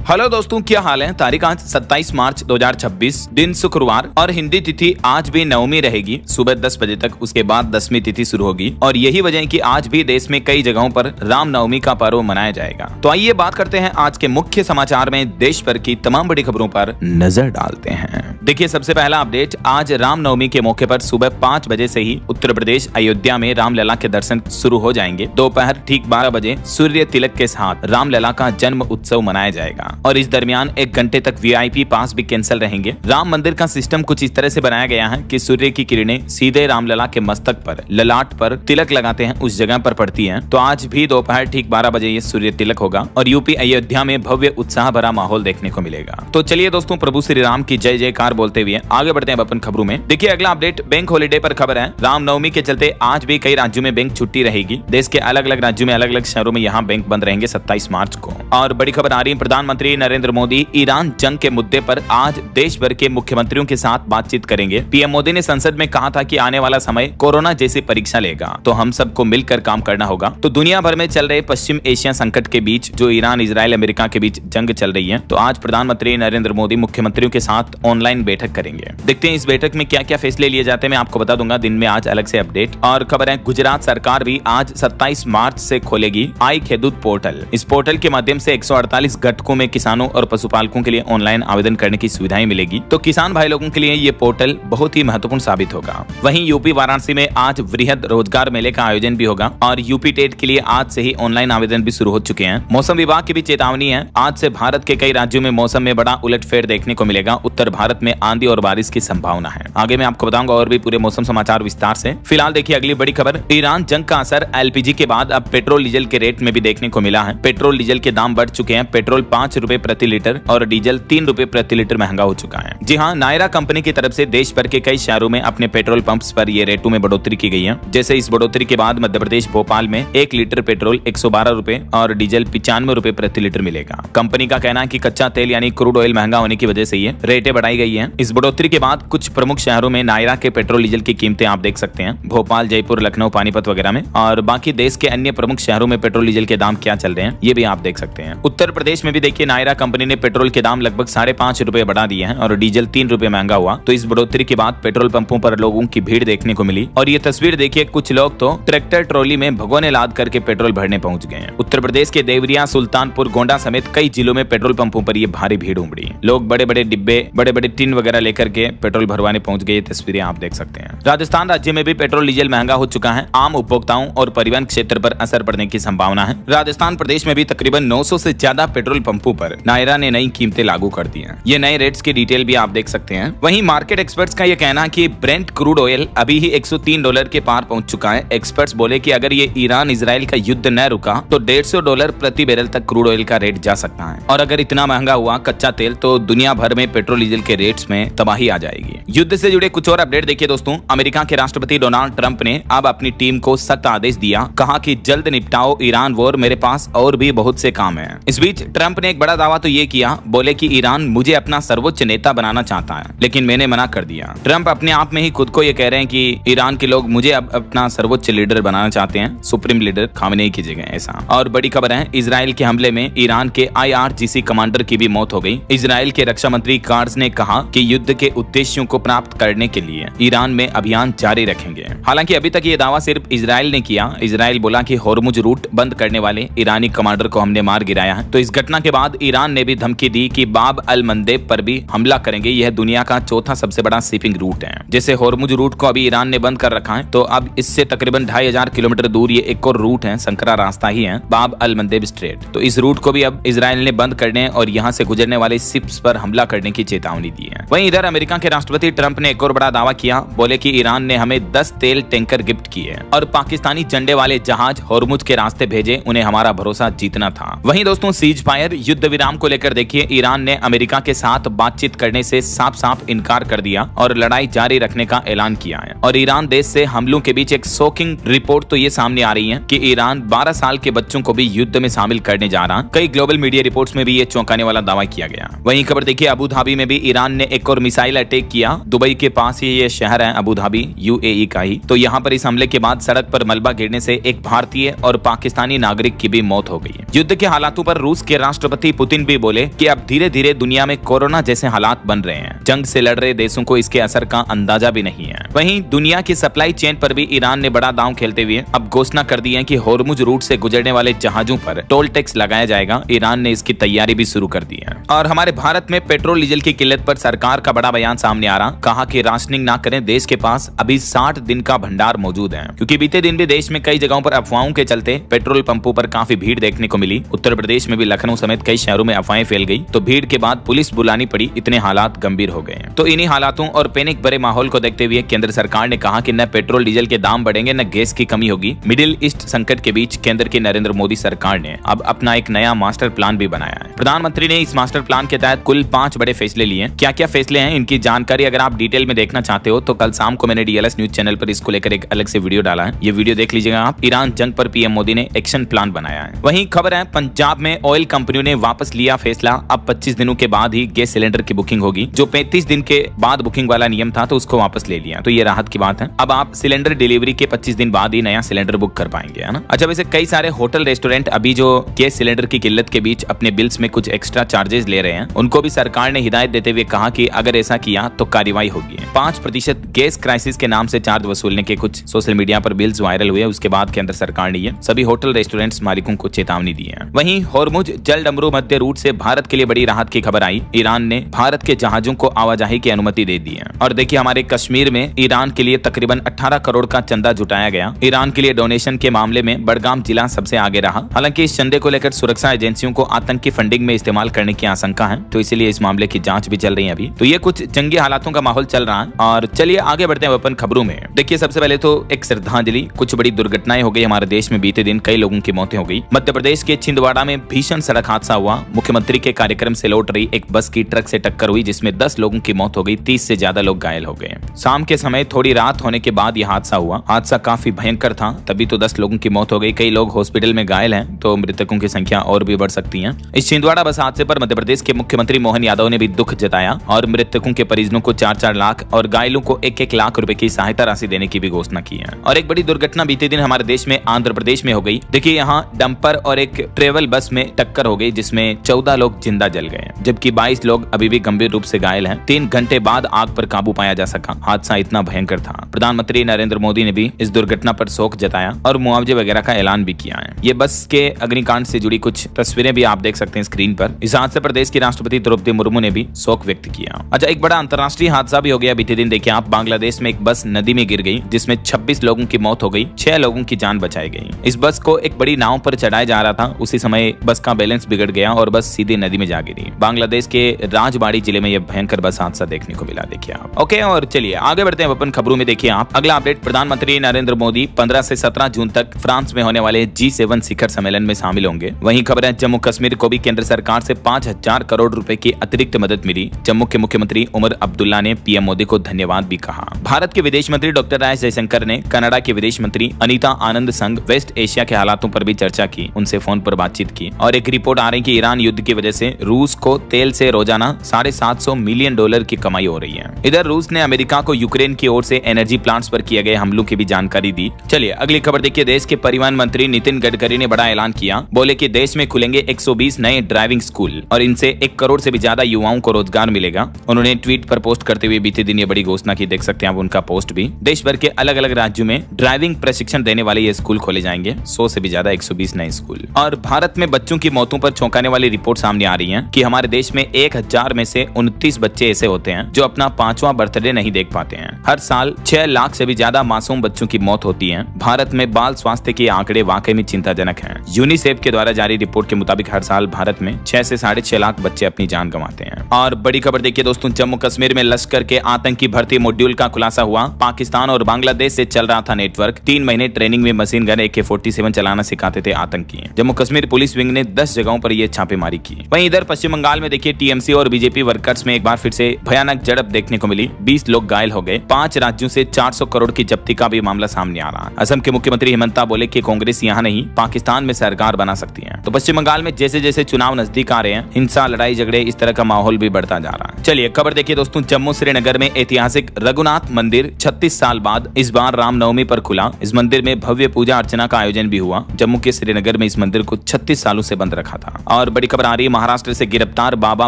Hello दोस्तों, क्या हाल है। तारीख आज 27 मार्च 2026, दिन शुक्रवार और हिंदी तिथि आज भी नवमी रहेगी सुबह 10 बजे तक। उसके बाद 10वीं तिथि शुरू होगी और यही वजह है कि आज भी देश में कई जगहों पर रामनवमी का पर्व मनाया जाएगा। तो आइए बात करते हैं आज के मुख्य समाचार में देश भर की तमाम बड़ी खबरों पर नजर डालते हैं। देखिए, सबसे पहला अपडेट, आज रामनवमी के मौके पर सुबह 5 बजे से ही उत्तर प्रदेश अयोध्या में रामलला के दर्शन शुरू हो जाएंगे। दोपहर ठीक 12 बजे सूर्य तिलक के साथ रामलला का जन्म उत्सव मनाया जाएगा और इस दरमियान 1 घंटे तक वीआईपी पास भी कैंसिल रहेंगे। राम मंदिर का सिस्टम कुछ इस तरह से बनाया गया है कि सूर्य की किरणें सीधे रामलला के मस्तक पर, ललाट पर तिलक लगाते हैं उस जगह पर पड़ती हैं। तो आज भी दोपहर ठीक 12 बजे ये सूर्य तिलक होगा और यूपी अयोध्या में भव्य उत्साह भरा माहौल देखने को मिलेगा। तो चलिए दोस्तों, प्रभु श्री राम की जय जयकार बोलते हुए आगे बढ़ते हैं अपन खबरों में। देखिए, अगला अपडेट बैंक हॉलिडे पर खबर है। रामनवमी के चलते आज भी कई राज्यों में बैंक छुट्टी रहेगी। देश के अलग अलग राज्यों में अलग अलग शहरों में यहाँ बैंक बंद रहेंगे 27 मार्च को। और बड़ी खबर आ रही है, प्रधानमंत्री नरेंद्र मोदी ईरान जंग के मुद्दे पर आज देश भर के मुख्यमंत्रियों के साथ बातचीत करेंगे। पीएम मोदी ने संसद में कहा था कि आने वाला समय कोरोना जैसी परीक्षा लेगा, तो हम सबको मिलकर काम करना होगा। तो दुनिया भर में चल रहे पश्चिम एशिया संकट के बीच जो ईरान, इजराइल, अमेरिका के बीच जंग चल रही है, तो आज प्रधानमंत्री नरेंद्र मोदी मुख्यमंत्रियों के साथ ऑनलाइन बैठक करेंगे। देखते हैं इस बैठक में क्या क्या फैसले लिए जाते हैं, मैं आपको बता दूंगा दिन में आज अलग से अपडेट। और खबर है, गुजरात सरकार भी आज 27 मार्च से खोलेगी आई खेडूत पोर्टल। इस पोर्टल के माध्यम से 148 घटकों में किसानों और पशुपालकों के लिए ऑनलाइन आवेदन करने की सुविधाएं मिलेगी। तो किसान भाई लोगों के लिए ये पोर्टल बहुत ही महत्वपूर्ण साबित होगा। वहीं यूपी वाराणसी में आज वृहद रोजगार मेले का आयोजन भी होगा और यूपी टेट के लिए आज से ही ऑनलाइन आवेदन भी शुरू हो चुके हैं। मौसम विभाग की भी चेतावनी है, आज से भारत के कई राज्यों में मौसम में बड़ा उलटफेर देखने को मिलेगा। उत्तर भारत में आंधी और बारिश की संभावना है। आगे मैं आपको बताऊंगा और भी पूरे मौसम समाचार विस्तार से। फिलहाल देखिए अगली बड़ी खबर, ईरान जंग का असर एलपीजी के बाद अब पेट्रोल डीजल के रेट में भी देखने को मिला है। पेट्रोल डीजल के दाम बढ़ चुके हैं। पेट्रोल 5 रुपए प्रति लीटर और डीजल 3 रुपए प्रति लीटर महंगा हो चुका है। जी हाँ, नायरा कंपनी की तरफ से देश भर के कई शहरों में अपने पेट्रोल पंप्स पर ये रेटों में बढ़ोतरी की गई है। जैसे इस बढ़ोतरी के बाद मध्य प्रदेश भोपाल में 1 लीटर पेट्रोल 112 रुपए और डीजल 95 रुपए प्रति लीटर मिलेगा। कंपनी का कहना है कि कच्चा तेल यानी क्रूड ऑयल महंगा होने की वजह से ये रेटें बढ़ाई गई है। इस बढ़ोतरी के बाद कुछ प्रमुख शहरों में नायरा के पेट्रोल डीजल की कीमतें आप देख सकते हैं, भोपाल, जयपुर, लखनऊ, पानीपत वगैरह में। और बाकी देश के अन्य प्रमुख शहरों में पेट्रोल डीजल के दाम क्या चल रहे हैं ये भी आप देख सकते हैं। उत्तर प्रदेश में भी देखिए, नायरा कंपनी ने पेट्रोल के दाम लगभग 5.5 रुपए बढ़ा दिए हैं और डीजल 3 रुपए महंगा हुआ। तो इस बढ़ोतरी के बाद पेट्रोल पंपों पर लोगों की भीड़ देखने को मिली और ये तस्वीर देखिए, कुछ लोग तो ट्रैक्टर ट्रॉली में भगोने लाद करके पेट्रोल भरने पहुंच गए हैं। उत्तर प्रदेश के देवरिया, सुल्तानपुर, गोंडा समेत कई जिलों में पेट्रोल पंपों पर ये भारी भीड़ उमड़ी। लोग बड़े बड़े डिब्बे, बड़े बड़े टिन वगैरह लेकर के पेट्रोल भरवाने पहुंच गए। तस्वीरें आप देख सकते हैं। राजस्थान राज्य में भी पेट्रोल डीजल महंगा हो चुका है। आम उपभोक्ताओं और परिवहन क्षेत्र पर असर पड़ने की संभावना है। राजस्थान प्रदेश में भी तकरीबन 900 से ज्यादा पेट्रोल पंपों पर नायरा ने नई कीमतें लागू कर दी हैं। ये नए रेट्स की डिटेल भी आप देख सकते हैं। वहीं मार्केट एक्सपर्ट्स का ये कहना है कि ब्रेंट क्रूड ऑयल अभी ही $103 के पार पहुंच चुका है। एक्सपर्ट्स बोले कि अगर ये ईरान इजराइल का युद्ध न रुका तो $150 प्रति बैरल तक क्रूड ऑयल का रेट जा सकता है। और अगर इतना महंगा हुआ कच्चा तेल तो दुनिया भर में पेट्रोल डीजल के रेट्स में तबाही आ जाएगी। युद्ध से जुड़े कुछ और अपडेट देखिए दोस्तों, अमेरिका के राष्ट्रपति डोनाल्ड ट्रंप ने अब अपनी टीम को सख्त आदेश दिया। कहा कि जल्द निपटाओ ईरान वॉर, मेरे पास और भी बहुत से काम हैं। इस बीच ट्रंप ने एक बड़ा दावा तो ये किया, बोले कि ईरान मुझे अपना सर्वोच्च नेता बनाना चाहता है, लेकिन मैंने मना कर दिया। ट्रंप अपने आप में ही खुद को ये कह रहे हैं कि ईरान के लोग मुझे अब अपना सर्वोच्च लीडर बनाना चाहते हैं, सुप्रीम लीडर खामेनेई की जगह ऐसा। और बड़ी खबर है, इजराइल के हमले में ईरान के IRGC कमांडर की भी मौत हो गई। इजराइल के रक्षा मंत्री कार्स ने कहा कि युद्ध के उद्देश्यों को प्राप्त करने के लिए ईरान में अभियान जारी रखेंगे। हालांकि अभी तक ये दावा सिर्फ इजराइल ने किया। इजराइल बोला कि होर्मुज रूट बंद करने वाले ईरानी कमांडर को हमने मार गिराया है। तो इस घटना के बाद ईरान ने भी धमकी दी कि बाब अल मंदेब पर भी हमला करेंगे। यह दुनिया का चौथा सबसे बड़ा शिपिंग रूट है। जैसे होर्मुज रूट को अभी ईरान ने बंद कर रखा है, तो अब इससे तकरीबन 2500 किलोमीटर दूर ये एक और रूट है, संकरा रास्ता ही है, बाब अल मंदेब स्ट्रेट। तो इस रूट को भी अब इजराइल ने बंद करने और यहाँ से गुजरने वाले शिप्स पर हमला करने की चेतावनी दी है। वहीं इधर अमेरिका के राष्ट्रपति ट्रंप ने एक और बड़ा दावा किया, बोले कि ईरान ने हमें 10 तेल टैंकर गिफ्ट किए और पाकिस्तानी झंडे वाले जहाज होर्मुज के रास्ते भेजे, उन्हें हमारा भरोसा जीतना था। वहीं दोस्तों, सीज फायर युद्ध विराम को लेकर देखिए, ईरान ने अमेरिका के साथ बातचीत करने से साफ साफ इनकार कर दिया और लड़ाई जारी रखने का ऐलान किया है। और ईरान देश से हमलों के बीच एक शॉकिंग रिपोर्ट तो ये सामने आ रही है कि ईरान 12 साल के बच्चों को भी युद्ध में शामिल करने जा रहा। कई ग्लोबल मीडिया रिपोर्ट्स में भी ये चौंकाने वाला दावा किया गया। वहीं खबर देखिए, अबू धाबी में भी ईरान ने एक और मिसाइल अटैक किया। दुबई के पास ही ये शहर है अबू धाबी, UAE का ही। तो यहाँ पर इस हमले के बाद सड़क पर मलबा गिरने से एक भारतीय और पाकिस्तानी नागरिक की भी मौत हो गई है। युद्ध के हालातों पर रूस के राष्ट्रपति पुतिन भी बोले कि अब धीरे धीरे दुनिया में कोरोना जैसे हालात बन रहे हैं। जंग से लड़ रहे देशों को इसके असर का अंदाजा भी नहीं है। वहीं दुनिया की सप्लाई चेन पर भी ईरान ने बड़ा दांव खेलते हुए अब घोषणा कर दी है कि होर्मुज रूट से गुजरने वाले जहाजों पर टोल टैक्स लगाया जाएगा। ईरान ने इसकी तैयारी भी शुरू कर दी है। और हमारे भारत में पेट्रोल डीजल की किल्लत पर सरकार का बड़ा बयान सामने आ रहा, कहा कि राशनिंग ना करें, देश के पास अभी 60 दिन का भंडार मौजूद है। क्योंकि बीते दिन भी देश में कई जगहों पर अफवाहों के चलते पेट्रोल पंपों पर काफी भीड़ देखने को मिली। उत्तर प्रदेश में भी लखनऊ समेत कई शहरों में अफवाहें फैल गई, तो भीड़ के बाद पुलिस बुलानी पड़ी, इतने हालात गंभीर हो गए। तो इन्हीं हालातों और पैनिक भरे माहौल को देखते हुए केंद्र सरकार ने कहा कि न पेट्रोल डीजल के दाम बढ़ेंगे न गैस की कमी होगी। मिडिल ईस्ट संकट के बीच केंद्र की नरेंद्र मोदी सरकार ने अब अपना एक नया मास्टर प्लान भी बनाया है। प्रधानमंत्री ने इस मास्टर प्लान के तहत कुल 5 बड़े फैसले लिए। क्या क्या फैसले हैं, इनकी जानकारी अगर आप डिटेल में देखना चाहते हो तो कल शाम को मैंने DLS न्यूज चैनल पर इसको लेकर एक अलग से वीडियो डाला है, ये वीडियो देख लीजिएगा आप। ईरान जंग पर पीएम मोदी ने एक्शन प्लान बनाया है। वहीं खबर है पंजाब में ऑयल कंपनियों ने वापस लिया फैसला, अब 25 दिनों के बाद ही गैस सिलेंडर की बुकिंग होगी। जो 35 दिन के बाद बुकिंग वाला नियम था तो उसको वापस ले लिया, तो ये राहत की बात है। अब आप सिलेंडर डिलीवरी के 25 दिन बाद ही नया सिलेंडर बुक कर पाएंगे, है ना। अच्छा, वैसे कई सारे होटल रेस्टोरेंट अभी जो गैस सिलेंडर की किल्लत के बीच अपने बिल्स में कुछ एक्स्ट्रा चार्जेस ले रहे हैं, उनको भी सरकार ने हिदायत देते हुए कहा कि अगर ऐसा किया तो कार्रवाई होगी। 5% गैस क्राइसिस के नाम से चार्ज वसूलने के कुछ सोशल मीडिया पर बिल्स वायरल हुए, उसके बाद केंद्र सरकार ने सभी होटल रेस्टोरेंट्स मालिकों को चेतावनी दी है। वहीं होर्मुज जलडमरू मध्य रूट से भारत के लिए बड़ी राहत की खबर आई। ईरान ने भारत के जहाजों को आवाजाही की अनुमति दे दी है। और देखिए, हमारे कश्मीर में ईरान के लिए तकरीबन 18 करोड़ का चंदा जुटाया गया। ईरान के लिए डोनेशन के मामले में बड़गाम जिला सबसे आगे रहा। हालांकि इस चंदे को लेकर सुरक्षा एजेंसियों को आतंकी फंडिंग में इस्तेमाल करने की आशंका है, तो इसलिए इस मामले की जांच भी चल रही है अभी। तो ये कुछ जंगी हालातों का माहौल चल रहा है। और चलिए आगे बढ़ते हैं अपन खबरों में। देखिए, सबसे पहले तो एक श्रद्धांजलि, कुछ बड़ी दुर्घटनाएं हो गई हमारे देश में बीते दिन, कई लोगों की मौतें हो गई। मध्य प्रदेश के छिंदवाड़ा में भीषण सड़क हादसा हुआ। मुख्यमंत्री के कार्यक्रम से लौट रही एक बस की ट्रक से टक्कर हुई, जिसमें 10 लोगों की मौत हो गई, 30 से ज्यादा लोग घायल हो गए। शाम के समय थोड़ी रात होने के बाद यह हादसा हुआ। हादसा काफी भयंकर था, तभी तो 10 लोगों की मौत हो गई। कई लोग हॉस्पिटल में घायल हैं, तो मृतकों की संख्या और भी बढ़ सकती है। इस छिंदवाड़ा बस हादसे पर मध्य प्रदेश के मुख्यमंत्री मोहन यादव ने भी दुख जताया और मृतकों के परिजनों को 4-4 लाख और घायलों को 1-1 लाख रुपए की सहायता राशि देने की भी घोषणा की है। और एक बड़ी दुर्घटना बीते दिन हमारे देश में आंध्र प्रदेश में हो गई। देखिए, यहाँ डंपर और एक ट्रेवल बस में टक्कर हो गई, जिसमें 14 लोग जिंदा जल गए, जबकि 22 लोग अभी भी गंभीर रूप से घायल हैं। 3 घंटे बाद आग पर काबू पाया जा सका। हादसा इतना भयंकर था। प्रधानमंत्री नरेंद्र मोदी ने भी इस दुर्घटना पर शोक जताया और मुआवजे वगैरह का ऐलान भी किया है। ये बस के अग्निकांड से जुड़ी कुछ तस्वीरें भी आप देख सकते हैं स्क्रीन पर। इस हादसे पर देश की राष्ट्रपति द्रौपदी मुर्मू ने भी शोक व्यक्त किया। अच्छा, एक बड़ा अंतर्राष्ट्रीय हादसा भी हो गया बीते दिन। देखिए आप, बांग्लादेश में एक बस नदी में गिर गई, जिसमें 26 लोगों की मौत हो गई, 6 लोगों की जान बचाई गई। इस बस को एक बड़ी नाव पर चढ़ाया जा रहा था, उसी समय बस का बैलेंस बिगड़ गया और बस सीधे नदी में जा गिरी। बांग्लादेश के राजबाड़ी जिले में यह भयंकर बस हादसा देखने को मिला। देखिए आप। ओके, और चलिए आगे बढ़ते हैं अपन खबरों में। देखिए आप, अगला अपडेट, प्रधानमंत्री नरेंद्र मोदी 15 से 17 जून तक फ्रांस में होने वाले G7 शिखर सम्मेलन में शामिल होंगे। वहीं खबर है, जम्मू कश्मीर को भी केंद्र सरकार से 5000 करोड़ रुपए की अतिरिक्त मदद मिली। जम्मू के मुख्यमंत्री उमर अब्दुल्ला ने पीएम मोदी को धन्यवाद भी कहा। भारत के विदेश मंत्री डॉक्टर एस जयशंकर ने कनाडा के विदेश मंत्री अनीता आनंद संग वेस्ट एशिया के हालातों पर भी चर्चा की, उनसे फोन पर बातचीत की। और एक रिपोर्ट आ रही कि ईरान युद्ध की वजह से रूस को तेल से रोजाना $750 मिलियन की कमाई हो रही है। इधर रूस ने अमेरिका को यूक्रेन की ओर से एनर्जी प्लांट्स पर किए गए हमलों की भी जानकारी दी। चलिए अगली खबर देखिए। देश के परिवहन मंत्री नितिन गडकरी ने बड़ा ऐलान किया। बोले कि देश में खुलेंगे 120 नए ड्राइविंग स्कूल और इनसे 1 करोड़ से भी ज्यादा युवाओं को रोजगार मिलेगा। उन्होंने ट्वीट पर पोस्ट करते हुए बीते दिन ये बड़ी घोषणा की, देख सकते हैं आप उनका पोस्ट भी। देश भर के अलग अलग राज्यों में ड्राइविंग प्रशिक्षण देने वाले ये स्कूल खोले जाएंगे, 100 से भी ज्यादा 120 नए स्कूल। और भारत में बच्चों की मौतों पर चौंकाने वाली रिपोर्ट सामने आ रही है कि हमारे देश में 1000 में से 29 बच्चे ऐसे होते हैं जो अपना 5वां बर्थडे नहीं देख पाते हैं। हर साल 6 लाख से भी ज्यादा मासूम बच्चों की मौत होती है। भारत में बाल स्वास्थ्य के आंकड़े वाकई में चिंताजनक हैं। यूनिसेफ के द्वारा जारी रिपोर्ट के मुताबिक हर साल भारत में 6 से 6.5 लाख बच्चे अपनी जान गंवाते हैं। और बड़ी खबर देखिए दोस्तों, जम्मू कश्मीर में लश्कर के आतंकी भर्ती मॉड्यूल का खुलासा हुआ। पाकिस्तान और बांग्लादेश से चल रहा था नेटवर्क। 3 महीने ट्रेनिंग में मशीन गन AK-47 चलाना सिखाते थे आतंकी। जम्मू कश्मीर पुलिस विंग ने 10 जगहों पर यह छापेमारी की। वहीं इधर पश्चिम बंगाल में देखिए, TMC और बीजेपी वर्कर्स में एक बार फिर से भयानक झड़प देखने को मिली। 20 लोग घायल हो गए। 5 राज्यों से 400 करोड़ की जब्ती का भी मामला सामने आ रहा है। असम के मुख्यमंत्री हिमंता बोले कि कांग्रेस यहाँ नहीं, पाकिस्तान में सरकार बना सकती है। तो पश्चिम बंगाल में जैसे जैसे चुनाव नजदीक आ रहे हैं, हिंसा, लड़ाई झगड़े, इस तरह का माहौल भी बढ़ता जा रहा है। चलिए खबर देखिए दोस्तों, जम्मू श्रीनगर में ऐतिहासिक रघुनाथ मंदिर 36 साल बाद इस बार रामनवमी पर खुला। इस मंदिर में भव्य पूजा अर्चना का आयोजन भी हुआ। जम्मू के श्रीनगर में इस मंदिर को 36 सालों से बंद रखा था। और और बड़ी खबर आ रही है महाराष्ट्र से गिरफ्तार बाबा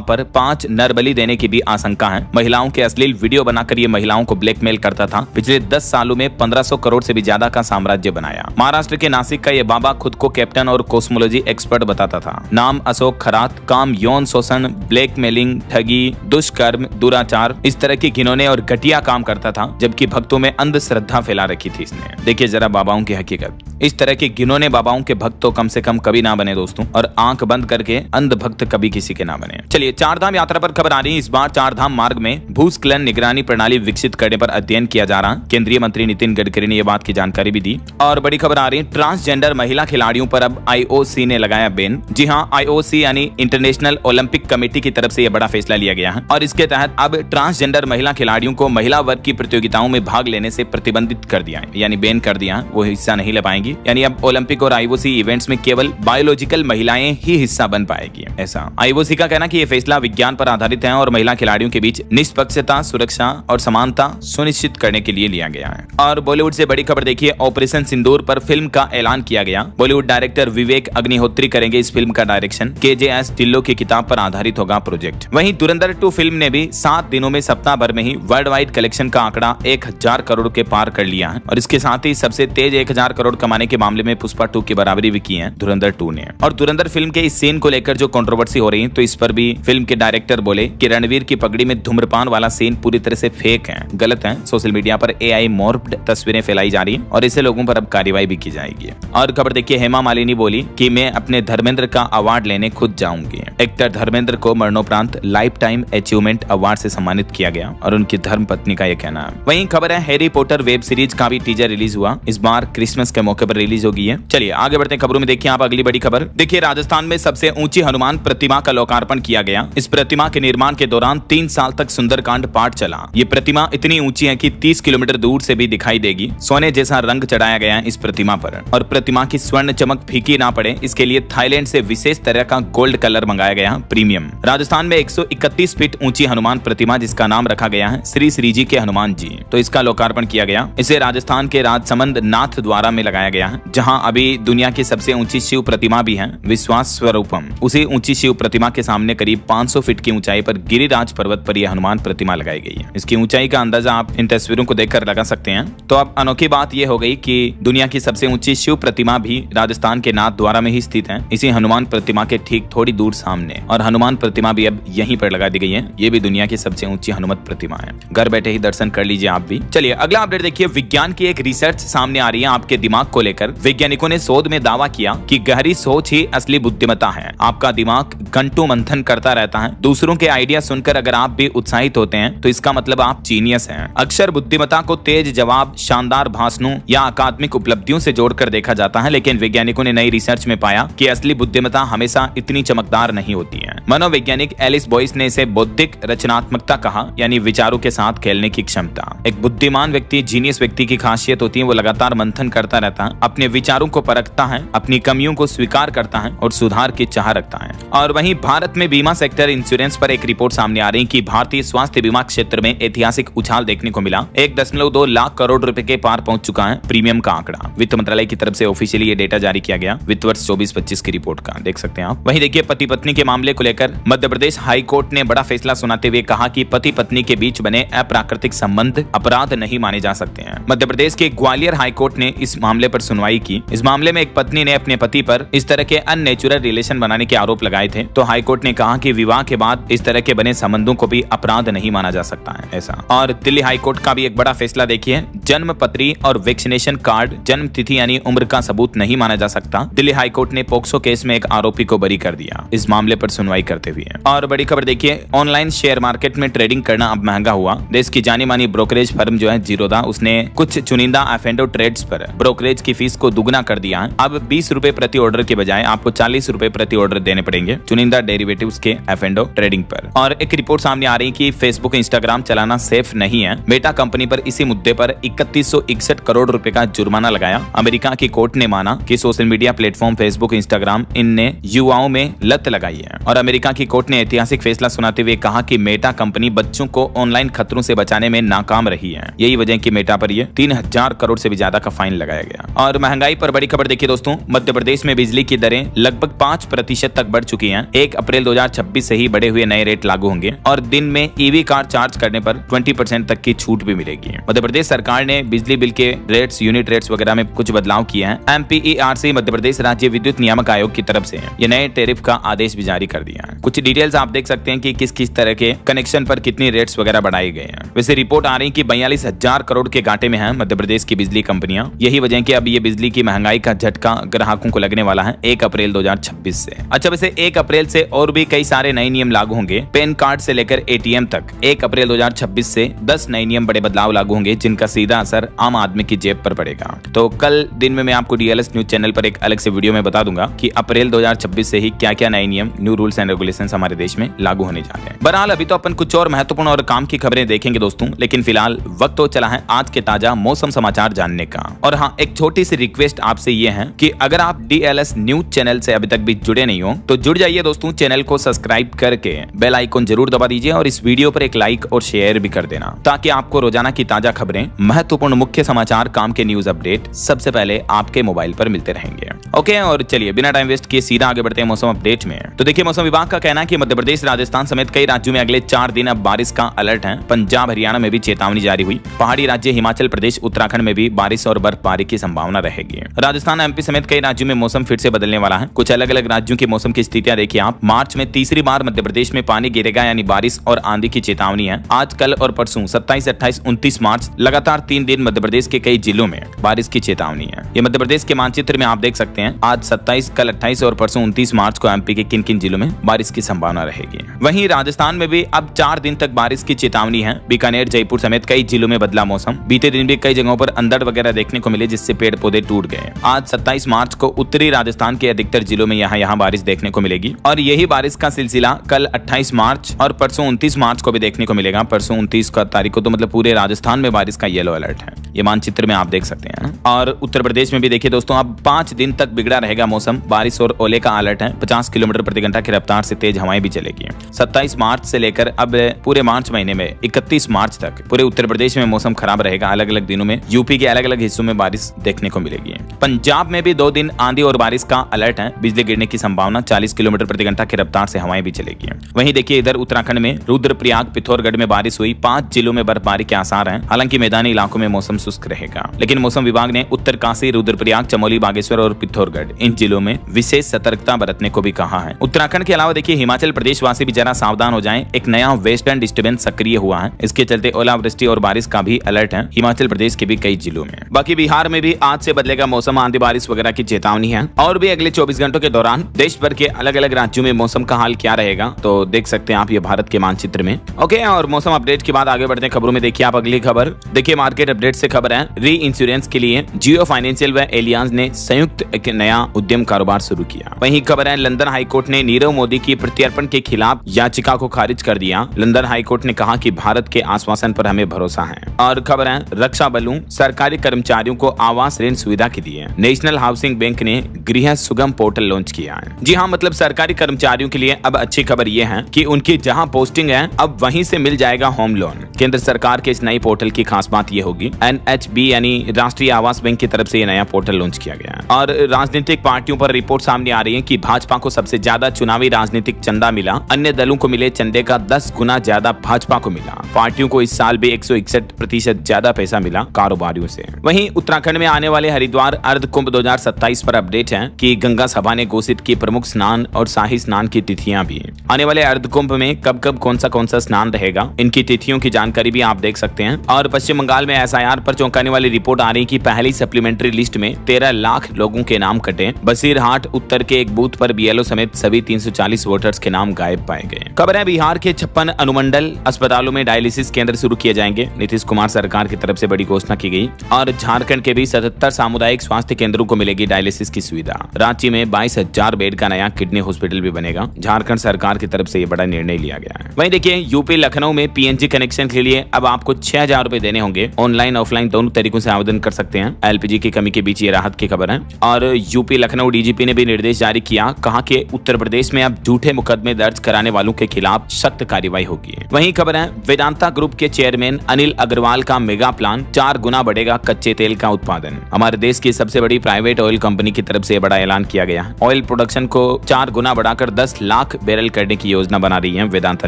पर 5 नरबली देने की भी आशंका है। महिलाओं के अश्लील वीडियो बनाकर ये महिलाओं को ब्लैकमेल करता था। पिछले 10 सालों में 1500 करोड़ से भी ज्यादा का साम्राज्य बनाया। महाराष्ट्र के नासिक का ये बाबा खुद को कैप्टन और कॉस्मोलॉजी एक्सपर्ट बताता था। नाम अशोक खरात। काम यौन शोषण, ब्लैकमेलिंग, ठगी, दुष्कर्म, दुराचार, इस तरह के घिनौने और घटिया काम करता था, जबकि भक्तों में अंधश्रद्धा फैला रखी थी इसने। देखिए जरा बाबाओं की हकीकत। इस तरह के घिनौने बाबाओं के भक्त तो कम से कम कभी ना बने दोस्तों, और आंख बंद करके अंध भक्त कभी किसी के ना बने। चलिए चारधाम यात्रा पर खबर आ रही है। इस बार चारधाम मार्ग में भूस्खलन निगरानी प्रणाली विकसित करने पर अध्ययन किया जा रहा है। केंद्रीय मंत्री नितिन गडकरी ने यह बात की जानकारी भी दी। और बड़ी खबर आ रही है, ट्रांसजेंडर महिला खिलाड़ियों पर अब IOC ने लगाया बैन। जी हाँ, IOC यानी इंटरनेशनल ओलंपिक कमेटी की तरफ से यह बड़ा फैसला लिया गया है और इसके तहत अब ट्रांसजेंडर महिला खिलाड़ियों को महिला वर्ग की प्रतियोगिताओं में भाग लेने से प्रतिबंधित कर दिया है, यानी बैन कर दिया है। वो हिस्सा नहीं ले पाएंगी। यानी अब ओलंपिक और IOC इवेंट्स में केवल बायोलॉजिकल महिलाएं ही हिस्सा बन पाएगी। ऐसा IOC का कहना कि यह फैसला विज्ञान पर आधारित है और महिला खिलाड़ियों के बीच निष्पक्षता, सुरक्षा और समानता सुनिश्चित करने के लिए लिया गया है। और बॉलीवुड से बड़ी खबर देखिए, ऑपरेशन सिंदूर पर फिल्म का ऐलान किया गया। बॉलीवुड डायरेक्टर विवेक अग्निहोत्री करेंगे इस फिल्म का डायरेक्शन। KJS ढिल्लों की किताब पर आधारित होगा प्रोजेक्ट। वहीं धुरंधर 2 फिल्म ने भी 7 दिनों में सप्ताह भर में ही वर्ल्ड वाइड कलेक्शन का आंकड़ा 1000 करोड़ के पार कर लिया है और इसके साथ ही सबसे तेज 1000 करोड़ कमाने के मामले में पुष्पा 2 की बराबरी भी की है धुरंधर 2 ने। और धुरंधर फिल्म के इस सीन को लेकर जो कंट्रोवर्सी हो रही है, तो इस पर भी फिल्म के डायरेक्टर बोले कि रणवीर की पगड़ी में धूम्रपान वाला सीन पूरी तरह से फेक है, गलत है। सोशल मीडिया पर AI मॉर्फ्ड तस्वीरें फैलाई जा रही है और ऐसे लोगों पर अब कार्रवाई भी की जाएगी। और खबर देखिए, हेमा मालिनी बोली कि मैं अपने धर्मेंद्र का अवार्ड लेने खुद जाऊंगी। एक्टर धर्मेंद्र को मरणोपरांत लाइफ टाइम अचीवमेंट अवार्ड से सम्मानित किया गया और उनकी धर्म पत्नी का यह कहना है। वहीं खबर है, हैरी पॉटर वेब सीरीज का भी टीजर रिलीज हुआ। इस बार क्रिसमस के मौके पर रिलीज होगी है। चलिए आगे बढ़ते हैं खबरों में। देखिए आप अगली बड़ी खबर देखिए, राजस्थान में सबसे ऊंची हनुमान प्रतिमा का लोकार्पण किया गया। इस प्रतिमा के निर्माण के दौरान 3 साल तक सुंदरकांड पाठ चला। ये प्रतिमा इतनी ऊंची है कि 30 किलोमीटर दूर से भी दिखाई देगी। सोने जैसा रंग चढ़ाया गया है इस प्रतिमा पर और प्रतिमा की स्वर्ण चमक फीकी ना पड़े, इसके लिए थाईलैंड से विशेष तरह का गोल्ड कलर मंगाया गया, प्रीमियम। राजस्थान में 131 फीट ऊंची हनुमान प्रतिमा, जिसका नाम रखा गया है श्री श्रीजी के हनुमान जी, तो इसका लोकार्पण किया गया। इसे राजस्थान के राजसमंद नाथ द्वारा में लगाया गया है, जहां अभी दुनिया की सबसे ऊंची शिव प्रतिमा भी है, विश्वास स्वरूपम। उसी ऊंची शिव प्रतिमा के सामने करीब 500 फीट की ऊंचाई पर गिरिराज पर्वत पर यह हनुमान प्रतिमा लगाई गई है। इसकी ऊंचाई का अंदाजा आप इन तस्वीरों को देखकर लगा सकते हैं। तो अब अनोखी बात यह हो गई कि दुनिया की सबसे ऊंची शिव प्रतिमा भी राजस्थान के नाथ द्वारा में ही स्थित है, इसी हनुमान प्रतिमा के ठीक थोड़ी दूर सामने। और हनुमान प्रतिमा भी अब यहीं पर लगा दी गई है। ये भी दुनिया की सबसे ऊंची हनुमत प्रतिमा है। घर बैठे ही दर्शन कर लीजिए आप भी। चलिए अगला अपडेट देखिए, विज्ञान की एक रिसर्च सामने आ रही है आपके दिमाग को लेकर। वैज्ञानिकों ने शोध में दावा किया कि गहरी सोच ही असली बुद्धिमत्ता है। आपका दिमाग घंटों मंथन करता रहता है। दूसरों के आइडिया सुनकर अगर आप भी उत्साहित होते हैं तो इसका मतलब आप जीनियस हैं। अक्सर बुद्धिमत्ता को तेज जवाब, शानदार भाषणों या अकादमिक उपलब्धियों से जोड़कर देखा जाता है, लेकिन वैज्ञानिकों ने नई रिसर्च में पाया कि असली बुद्धिमत्ता हमेशा इतनी चमकदार नहीं होती है। मनोवैज्ञानिक एलिस बॉयस ने इसे बौद्धिक रचनात्मकता कहा, यानी विचारों के साथ खेलने की क्षमता। एक बुद्धिमान व्यक्ति, जीनियस व्यक्ति की खासियत होती है वो लगातार मंथन करता रहता है, अपने विचारों को परखता है, अपनी कमियों को स्वीकार करता है और सुधार की चाह रखता है। और वहीं भारत में बीमा सेक्टर इंश्योरेंस पर एक रिपोर्ट सामने आ रही है कि भारतीय स्वास्थ्य बीमा क्षेत्र में ऐतिहासिक उछाल देखने को मिला। 1.2 लाख करोड़ रुपए के पार पहुंच चुका है प्रीमियम का आंकड़ा। वित्त मंत्रालय की तरफ से ऑफिशियली ये डेटा जारी किया गया वित्त वर्ष 24-25 की रिपोर्ट का, देख सकते हैं आप। वहीं देखिए, पति पत्नी के मामले को लेकर मध्य प्रदेश हाई कोर्ट ने बड़ा फैसला सुनाते हुए कहा कि पति पत्नी के बीच बने अप्राकृतिक संबंध अपराध नहीं माने जा सकते हैं। मध्य प्रदेश के ग्वालियर हाई कोर्ट ने इस मामले पर सुनवाई की। इस मामले में एक पत्नी ने अपने पति पर इस तरह के अननेचुरल रिलेशन बनाने के आरोप लगाए थे, तो हाई कोर्ट ने कहा कि विवाह के बाद इस तरह के बने संबंधों को भी अपराध नहीं माना जा सकता है ऐसा। और दिल्ली हाई कोर्ट का भी एक बड़ा फैसला देखिए, जन्म पत्री और वैक्सीनेशन कार्ड जन्म तिथि यानी उम्र का सबूत नहीं माना जा सकता। दिल्ली हाई कोर्ट ने पोक्सो केस में एक आरोपी को बरी कर दिया इस मामले पर सुनवाई करते हुए। और बड़ी खबर देखिए, ऑनलाइन शेयर मार्केट में ट्रेडिंग करना अब महंगा हुआ। देश की जानी मानी ब्रोकरेज फर्म जो है जीरोधा, उसने कुछ चुनिंदा एफएनडो ट्रेड्स पर ब्रोकरेज की फीस को दुगना कर दिया है। अब 20 रुपए प्रति ऑर्डर के बजाय आपको 40 रुपए प्रति ऑर्डर देने पड़ेंगे चुनिंदा डेरिवेटिव्स के एफएनडो ट्रेडिंग पर। और एक रिपोर्ट सामने आ रही कि फेसबुक, इंस्टाग्राम चलाना सेफ नहीं है। मेटा कंपनी पर इसी मुद्दे पर 3161 करोड़ रुपए का जुर्माना लगाया। अमेरिका की कोर्ट ने माना कि social media platform Facebook, Instagram इनने युवाओं में लत लगाई है। और अमेरिका की कोर्ट ने ऐतिहासिक फैसला सुनाते हुए कहा कि मेटा कंपनी बच्चों को ऑनलाइन खतरों से बचाने में नाकाम रही है। यही वजह कि मेटा पर यह 3000 करोड़ से भी ज्यादा का फाइन लगाया गया। और महंगाई पर बड़ी खबर देखिए दोस्तों, मध्य प्रदेश में बिजली की दरें लगभग 5% 30% तक बढ़ चुकी हैं। 1 अप्रैल 2026 से ही बढ़े हुए नए रेट लागू होंगे और दिन में ईवी कार चार्ज करने पर 20% तक की छूट भी मिलेगी। मध्य प्रदेश सरकार ने बिजली बिल के रेट्स, यूनिट रेट्स वगैरह में कुछ बदलाव किए हैं। MPERC मध्य प्रदेश राज्य विद्युत नियामक आयोग की तरफ से ये नए टैरिफ का आदेश भी जारी कर दिया है। कुछ डिटेल्स आप देख सकते हैं कि किस किस तरह के कनेक्शन पर कितनी रेट्स वगैरह बढ़ाए गए हैं। वैसे रिपोर्ट आ रही कि 42,000 करोड़ के घाटे में है मध्य प्रदेश की बिजली कंपनियां। यही वजह कि अब ये बिजली की महंगाई का झटका ग्राहकों को लगने वाला है 1 अप्रैल 2026 से। अच्छा, वैसे 1 अप्रैल से और भी कई सारे नए नियम लागू होंगे। पैन कार्ड से लेकर ATM तक 1 अप्रैल 2026 से 10 नए नियम, बड़े बदलाव लागू होंगे जिनका सीधा असर आम आदमी की जेब पर पड़ेगा। तो कल दिन में मैं आपको DLS न्यूज चैनल पर एक अलग से वीडियो में बता दूंगा कि अप्रैल 2026 से ही क्या क्या नए नियम, न्यू रूल्स एंड रेगुलेशंस हमारे देश में लागू होने जा रहे हैं। बहरहाल अभी तो अपन कुछ और महत्वपूर्ण और काम की खबरें देखेंगे दोस्तों, लेकिन फिलहाल वक्त तो चला है आज के ताजा मौसम समाचार जानने का। और हाँ, एक छोटी सी रिक्वेस्ट आपसे ये है कि अगर आप DLS न्यूज चैनल से अभी तक भी जुड़े नहीं हो तो जुड़ जाइए दोस्तों। चैनल को सब्सक्राइब करके बेल आइकन जरूर दबा दीजिए और इस वीडियो पर एक लाइक और शेयर भी कर देना, ताकि आपको रोजाना की ताजा खबरें, महत्वपूर्ण मुख्य समाचार, काम के न्यूज अपडेट सबसे पहले आपके मोबाइल पर मिलते रहेंगे। ओके, और चलिए बिना टाइम वेस्ट किए सीधा आगे बढ़ते हैं मौसम अपडेट में। तो देखिए, मौसम विभाग का कहना है कि मध्य प्रदेश, राजस्थान समेत कई राज्यों में अगले 4 दिन अब बारिश का अलर्ट है। पंजाब, हरियाणा में भी चेतावनी जारी हुई। पहाड़ी राज्य हिमाचल प्रदेश, उत्तराखंड में भी बारिश और बर्फबारी की संभावना रहेगी। राजस्थान, MP समेत कई राज्यों में मौसम फिर से बदलने वाला है। कुछ अलग अलग राज्यों के मौसम की स्थितियां देखिए आप। मार्च में तीसरी बार मध्य प्रदेश में पानी गिरेगा, यानी बारिश और आंधी की चेतावनी है। आज, कल और परसों 27, 28, 29 मार्च लगातार 3 दिन मध्य प्रदेश के कई जिलों में बारिश की चेतावनी है। ये मध्य प्रदेश के मानचित्र में आप देख सकते हैं। आज 27, कल 28 और परसों 29 मार्च को MP के किन किन जिलों में बारिश की संभावना रहेगी। वहीं राजस्थान में भी अब 4 दिन तक बारिश की चेतावनी है। बीकानेर, जयपुर समेत कई जिलों में बदला मौसम। बीते दिन भी कई जगहों पर अंधड़ वगैरह देखने को मिले, जिससे पेड़ पौधे टूट गए। आज 27 मार्च को उत्तरी राजस्थान के अधिकतर जिलों में यहाँ बारिश देखने को मिलेगी और यही बारिश का सिलसिला कल 28 मार्च और परसों 29 मार्च को भी देखने को मिलेगा। परसों 29 तारीख को तो मतलब पूरे राजस्थान में बारिश का येलो अलर्ट है। ये मानचित्र में आप देख सकते हैं। और उत्तर प्रदेश में भी देखिए दोस्तों, अब 5 दिन तक बिगड़ा रहेगा मौसम। बारिश और ओले का अलर्ट है। 50 किलोमीटर प्रति घंटा की रफ्तार से तेज हवाएं भी चलेगी। 27 मार्च से लेकर अब पूरे मार्च महीने में 31 मार्च तक पूरे उत्तर प्रदेश में मौसम खराब रहेगा। अलग अलग दिनों में यूपी के अलग अलग हिस्सों में बारिश देखने को मिलेगी। पंजाब में भी 2 दिन आंधी और बारिश का अलर्ट है। बिजली गिरने की संभावना। 40 किलोमीटर प्रति घंटा की रफ्तार से हवाएं भी चलेगी। वहीं देखिए, इधर उत्तराखंड में रुद्रप्रयाग, पिथौरगढ़ में बारिश हुई। 5 जिलों में बर्फबारी के आसार हैं। हालांकि मैदानी इलाकों में मौसम शुष्क रहेगा, लेकिन मौसम विभाग ने उत्तरकाशी, रुद्रप्रयाग, चमोली, बागेश्वर और पिथौरगढ़ इन जिलों में विशेष सतर्कता बरतने को भी कहा है। उत्तराखंड के अलावा देखिए, हिमाचल प्रदेश वासी भी जरा सावधान हो जाएं। एक नया वेस्टर्न डिस्टर्बेंस सक्रिय हुआ है। इसके चलते ओलावृष्टि और बारिश का भी अलर्ट है हिमाचल प्रदेश के भी कई जिलों में। बाकी बिहार में भी आज से बदलेगा मौसम। आंधी बारिश वगैरह की चेतावनी है। और भी अगले 24 घंटों के दौरान देश भर के अलग अलग राज्यों में मौसम का हाल क्या रहेगा तो देख सकते हैं आप ये भारत के मानचित्र में। ओके, और मौसम अपडेट के बाद आगे बढ़ते हैं खबरों में। देखिए आप अगली खबर, देखिए मार्केट अपडेट से खबर है। री इंश्योरेंस के लिए जियो फाइनेंशियल व एलियांज ने संयुक्त एक नया उद्यम कारोबार शुरू किया। वहीं खबर है, लंदन हाईकोर्ट ने नीरव मोदी की प्रत्यर्पण के खिलाफ याचिका को खारिज कर दिया। लंदन हाईकोर्ट ने कहा कि भारत के आश्वासन पर हमें भरोसा है। और खबर है, रक्षा बलों सरकारी कर्मचारियों को आवास ऋण सुविधा के लिए नेशनल हाउसिंग बैंक ने गृह सुगम पोर्टल लॉन्च किया है। जी हाँ, मतलब सरकारी कर्मचारियों के लिए अब अच्छी खबर यह है कि उनकी जहां पोस्टिंग है अब वहीं से मिल जाएगा होम लोन। केंद्र सरकार के इस नई पोर्टल की खास बात यह होगी, NHB यानी राष्ट्रीय आवास बैंक की तरफ से यह नया पोर्टल लॉन्च किया गया है। और राजनीतिक पार्टियों पर रिपोर्ट सामने आ रही है कि भाजपा को सबसे ज्यादा चुनावी राजनीतिक चंदा मिला। अन्य दलों को मिले चंदे का 10 गुना ज्यादा भाजपा को मिला। पार्टियों को इस साल भी 161% ज्यादा पैसा मिला कारोबारियों से। वहीं उत्तराखंड में आने वाले हरिद्वार अर्ध कुंभ 2027 पर अपडेट है कि गंगा सभा ने घोषित की प्रमुख स्नान और शाही स्नान की तिथियां भी। आने वाले अर्ध कुंभ में कब कब कौन सा स्नान रहेगा, इनकी तिथियों की जानकारी भी आप देख सकते हैं। और पश्चिम बंगाल में SIR पर चौंकाने वाली रिपोर्ट आ रही कि पहली सप्लीमेंट्री लिस्ट में 13 लाख लोगों के नाम कटे। बसीरहाट उत्तर के एक बूथ पर BLO समेत सभी 340 वोटर्स के नाम गायब पाए गए। खबर है, बिहार के 56 अनुमंडल अस्पतालों में डायलिसिस केंद्र शुरू किए जाएंगे। नीतीश कुमार सरकार की तरफ से बड़ी घोषणा की गई। और झारखंड के भी 77 सामुदायिक स्वास्थ्य केंद्रों को मिलेगी डायलिसिस की सुविधा। रांची में 22,000 बेड का नया किडनी हॉस्पिटल भी बनेगा। झारखंड सरकार की तरफ से ये बड़ा निर्णय लिया गया है। वहीं देखिए, यूपी लखनऊ में PNG कनेक्शन के लिए अब आपको 6,000 रुपए देने होंगे। ऑनलाइन ऑफलाइन दोनों तरीकों से आवेदन कर सकते हैं। LPG की कमी के बीच ये राहत की खबर है। और यूपी लखनऊ DGP ने भी निर्देश जारी किया, कहा कि उत्तर प्रदेश में अब झूठे मुकदमे दर्ज कराने वालों के खिलाफ सख्त कार्रवाई होगी। वहीं खबर है, वेदांता ग्रुप के चेयरमैन अनिल अग्रवाल का मेगा प्लान, 4 गुना बढ़ेगा कच्चे तेल का उत्पादन। हमारे देश की सबसे बड़ी प्राइवेट ऑयल कंपनी की तरफ से बड़ा ऐलान किया गया है। ऑयल प्रोडक्शन प्रोडक्शन को 4 गुना बढ़ाकर 10 लाख बैरल करने की योजना बना रही है वेदांता